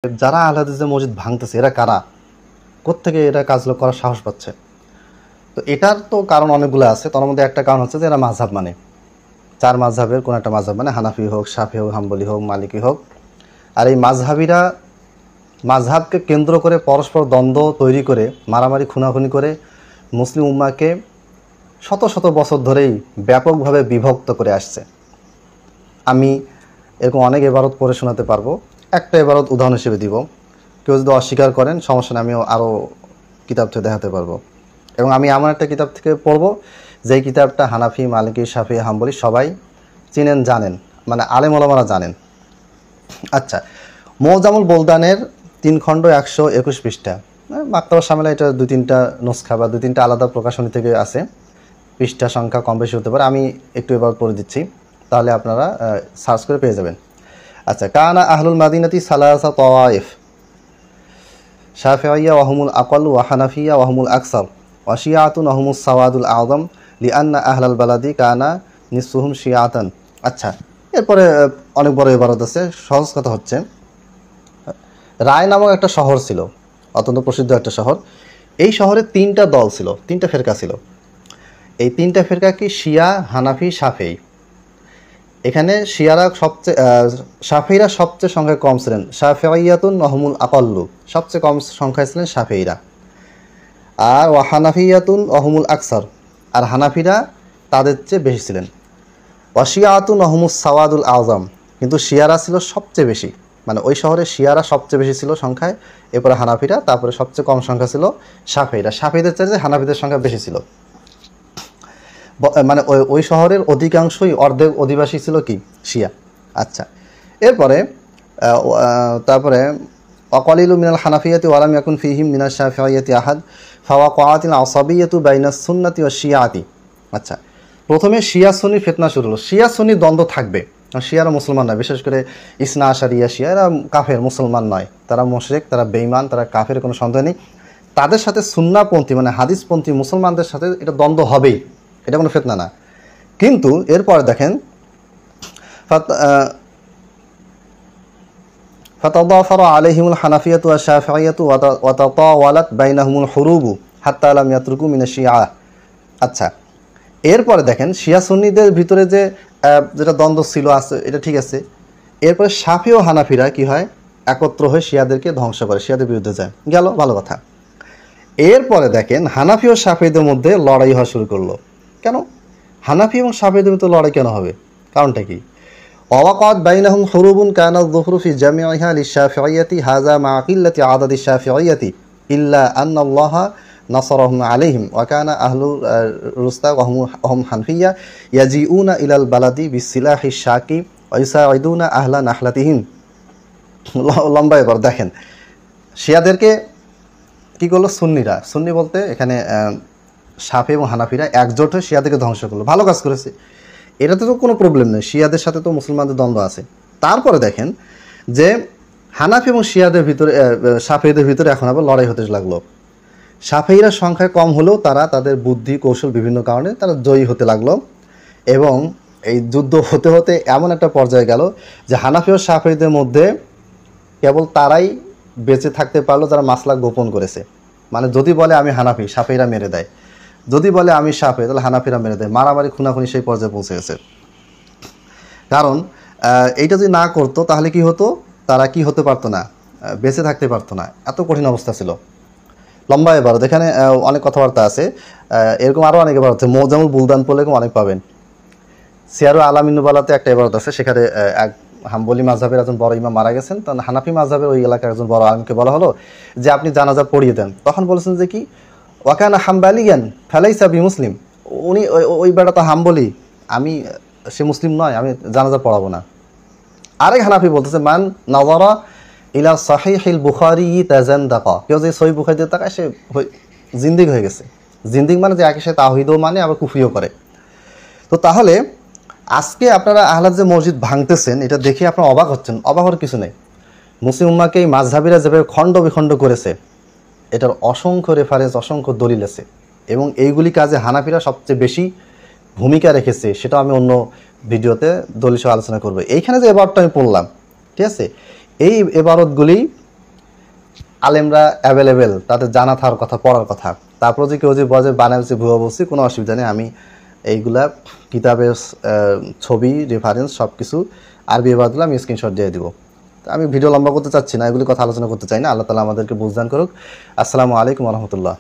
যারা আহলে হাদিসের মসজিদ ভাঙতেছে এরা কারা, কোত্থেকে এরা কাজগুলো করার সাহস পাচ্ছে? তো এটার তো কারণ অনেকগুলো আছে। তার মধ্যে একটা কারণ হচ্ছে যে এরা মাযহাব মানে, চার মাযহাবের কোন একটা মাযহাব মানে, হানাফি হোক, শাফি হোক, হাম্বলি হোক, মালিকি হোক। আর এই মাযহাবিরা মাযহাবকে কেন্দ্র করে পরস্পর দ্বন্দ্ব তৈরি করে, মারামারি খুনাখুনি করে মুসলিম উম্মাহকে শত শত বছর ধরেই ব্যাপকভাবে বিভক্ত করে আসছে। আমি এরকম অনেক ইবারত পড়ে শোনাতে পারবো। একটা ইবারত উদাহরণ হিসেবে দিব, কেউ যদি অস্বীকার করেন সমস্যা নেই, আমিও আরও কিতাব থেকে দেখাতে পারবো। এবং আমি এমন একটা কিতাব থেকে পড়বো যেই কিতাবটা হানাফি, মালিকি, শাফি, হাম্বলি সবাই চিনেন, জানেন, মানে আলেম ওলামারা জানেন। আচ্ছা, মুজামুল বুলদানের 3 খণ্ড 121 পৃষ্ঠা, মাকতাবা শামিলা, এটা 2-3টা নুসখা বা 2-3টা আলাদা প্রকাশনী থেকে আছে, পৃষ্ঠা সংখ্যা কম বেশি হতে পারে। আমি একটু এবার পড়ে দিচ্ছি, তাহলে আপনারা সার্চ করে পেয়ে যাবেন। আচ্ছা, কানা আহলুল মাদিনাতি সালাসা তাওয়াইফ, শাফিঈয়া ওয়াহুমুল আকাল ওয়া হানাফিয়া ওয়াহুমুল আকসার ওয়া শিয়াতুন ওয়াহুমুস সাওয়াদুল আযম লিআন্না আহলাল বালাদি কানা নিসফুহুম শিয়াতান। আচ্ছা, এরপরে অনেক বড় ইবারত আছে। সহজ কথা হচ্ছে, রায় নামক একটা শহর ছিল, অত্যন্ত প্রসিদ্ধ একটা শহর। এই শহরে 3টা দল ছিল, 3টা ফেরকা ছিল। এই 3টা ফেরকা কি? শিয়া, হানাফি, শাফিঈ। এখানে শিয়ারা সবচেয়ে, শাফিঈরা সবচেয়ে সংখ্যায় কম ছিলেন। শাফিঈয়াতুন ওয়াহুমুল আকাল্লু, সবচেয়ে কম সংখ্যায় ছিলেন শাফিঈরা। আর ওয়া হানাফিয়াতুন ওয়াহুমুল আকসার, আর হানাফিরা তাদের চেয়ে বেশি ছিলেন। ওয়া শিয়াতুন ওয়াহুমুস সাওয়াদুল আযম, কিন্তু শিয়ারা ছিল সবচেয়ে বেশি, মানে ওই শহরে শিয়ারা সবচেয়ে বেশি ছিল সংখ্যায়, এরপরে হানাফিরা, তারপরে সবচেয়ে কম সংখ্যা ছিল শাফিঈরা। শাফিঈদের চাইতে হানাফিদের সংখ্যা বেশি ছিল। মানে ওই শহরের অধিকাংশই, অর্ধেক অধিবাসী ছিল কি? শিয়া। আচ্ছা, এরপরে তারপরে অকলিলু মিনাল হানাফিয়াতি ওয়ালাম ইয়াকুন ফিহিম মিনাশ শাফিঈয়াতি আহাদ ফাওয়াকাআতিল আসাবিয়্যাতু বাইনাস সুন্নাতি ওয়াশ শিয়াতি। আচ্ছা, প্রথমে শিয়া সুন্নি ফিতনা শুরু হলো। শিয়া সুন্নি দ্বন্দ্ব থাকবে, শিয়ারা মুসলমান নয়, বিশেষ করে ইসনা আশারিয়া শিয়া, এরা কাফের, মুসলমান নয়, তারা মুশরিক, তারা বেঈমান, তারা কাফের, কোনো সন্দেহ নেই। তাদের সাথে সুন্নাপন্থী মানে হাদিসপন্থী মুসলমানদের সাথে এটা দ্বন্দ্ব হবেই, এটা কোনো ফিতনা না। কিন্তু এরপরে দেখেন, ফাতাদাফারা আলাইহিমুল হানাফিয়াতু ওয়া শাফিঈয়াতু ওয়া তাতাওয়ালাত বাইনাহুমুল হুরুবু হাত্তা লাম ইয়াতরুকু মিনাশ শিয়া। আচ্ছা, এরপরে দেখেন শিয়া সুন্নিদের ভিতরে যে যেটা দ্বন্দ্ব ছিল আছে, এটা ঠিক আছে। এরপরে শাফি ও হানাফিরা কি হয়? একত্র হয়ে শিয়াদেরকে ধ্বংস করে, শিয়াদের বিরুদ্ধে যায়, গেল, ভালো কথা। এরপরে দেখেন হানাফি ও শাফিদের মধ্যে লড়াই হওয়া শুরু করলো। কেন হানাফি এবং শাফিদের মধ্যে লড়াই কেন হবে? কারণটা কি? ওয়াকাত বাইনাহুম হুরুবুন কানাত যুহরু ফি জামিইহা লিশ-শাফিঈয়াতি হাযা মা কিল্লাতি আদাদিশ শাফিঈয়াতি ইল্লা আন্নাল্লাহা নাসারাহুম আলাইহিম ওয়া কানা আহলুর রুস্তা ওয়া হুম হানফিয়্যা ইয়াজিউনা ইলাল বালাদি বিসিলাহিশ শাকি ওয়া ইউসাইদুনা আহলা নাহলাতিহিম। লম্বা। এবার দেখেন শিয়াদেরকে কি করলো সুন্নিরা, সুন্নি বলতে এখানে শাফি এবং হানাফিরা একজোট হয়ে শিয়াদেরকে ধ্বংস করলো, ভালো কাজ করেছে, এটাতে তো কোনো প্রবলেম নেই, শিয়াদের সাথে তো মুসলমানদের দ্বন্দ্ব আছে। তারপরে দেখেন যে হানাফি এবং শিয়াদের ভিতরে, শাফিদের ভিতরে এখন আবার লড়াই হতে লাগলো। শাফিরা সংখ্যায় কম হলেও তারা তাদের বুদ্ধি কৌশল বিভিন্ন কারণে তারা জয়ী হতে লাগলো, এবং এই যুদ্ধ হতে হতে এমন একটা পর্যায়ে গেল যে হানাফি ও শাফিদের মধ্যে কেবল তারাই বেঁচে থাকতে পারলো যারা মাসলাক গোপন করেছে। মানে যদি বলে আমি হানাফি, শাফিরা মেরে দেয়, যদি বলে আমি শাফি, তাহলে হানাফিরা মেরে দেয়, মারামারি খুনাখুনি সেই পর্যায়ে পৌঁছে গেছে। কারণ এইটা যদি না করতো তাহলে কি হতো? তারা কি হতে পারতো না, বেঁচে থাকতে পারতো না, এত কঠিন অবস্থা ছিল। লম্বা এবার এখানে অনেক কথাবার্তা আছে, এরকম আরও অনেক এবার আছে। মুজামুল বুলদান পড়লে এরকম অনেক পাবেন। সিয়ারু আলামিন নুবালাতে একটা এবারত আছে, সেখানে এক হাম্বলি মাযহাবের একজন বড় ইমাম মারা গেছেন, তখন হানাফি মাযহাবের ওই এলাকার একজন বড় আলিমকে বলা হলো যে আপনি জানাজা পড়িয়ে দেন। তখন বলেছেন যে কি, ওয়াকানা হাম্বালিয়ান ফালাইসা বি মুসলিম, উনি ওই বেটা তো হাম্বলি, সে মুসলিম নয়, আমি জানাজা পড়াবো না। আরেক হানাফি বলতেছে মান নাযারা ইলা সাহিহিল বুখারী তাযান্দাকা, কেউ যে সহিহ বুখারীতে তাকায় সে জিন্দিক হয়ে গেছে। জিন্দিক মানে যে একে সে তাওহীদও মানে আবার কুফরিও করে। তো তাহলে আজকে আপনারা আহলাদ যে মসজিদ ভাঙতেছেন, এটা দেখে আপনারা অবাক হচ্ছেন, অবাক হওয়ার কিছু নেই। মুসলিম উম্মাহকে এই মাযহাবিরা যেভাবে খণ্ড বিখণ্ড করেছে, এটার অসংখ্য রেফারেন্স, অসংখ্য দলিল আছে, এবং এইগুলি কাজে হানাফিরা সবচেয়ে বেশি ভূমিকা রেখেছে, সেটা আমি অন্য ভিডিওতে দলিল সহ আলোচনা করবো। এইখানে যে এবারটা আমি পড়লাম, ঠিক আছে, এই এবারতগুলি আলেমরা অ্যাভেলেবেল, তাদের জানা থাকার কথা, পড়ার কথা। তারপর যে কেউ যে বলে বানাইছে ভুয়া বলছি, কোনো অসুবিধা নেই। আমি এইগুলা কিতাবের ছবি, রেফারেন্স সব কিছু আরবি এবারগুলো আমি স্ক্রিনশট দিয়ে দিব। আমি ভিডিও লম্বা করতে চাচ্ছি না, এগুলি কথা আলোচনা করতে চাই না। আল্লাহ তাআলা আমাদেরকে বুঝদান করুক। আসসালামু আলাইকুম ওয়া রাহমাতুল্লাহ।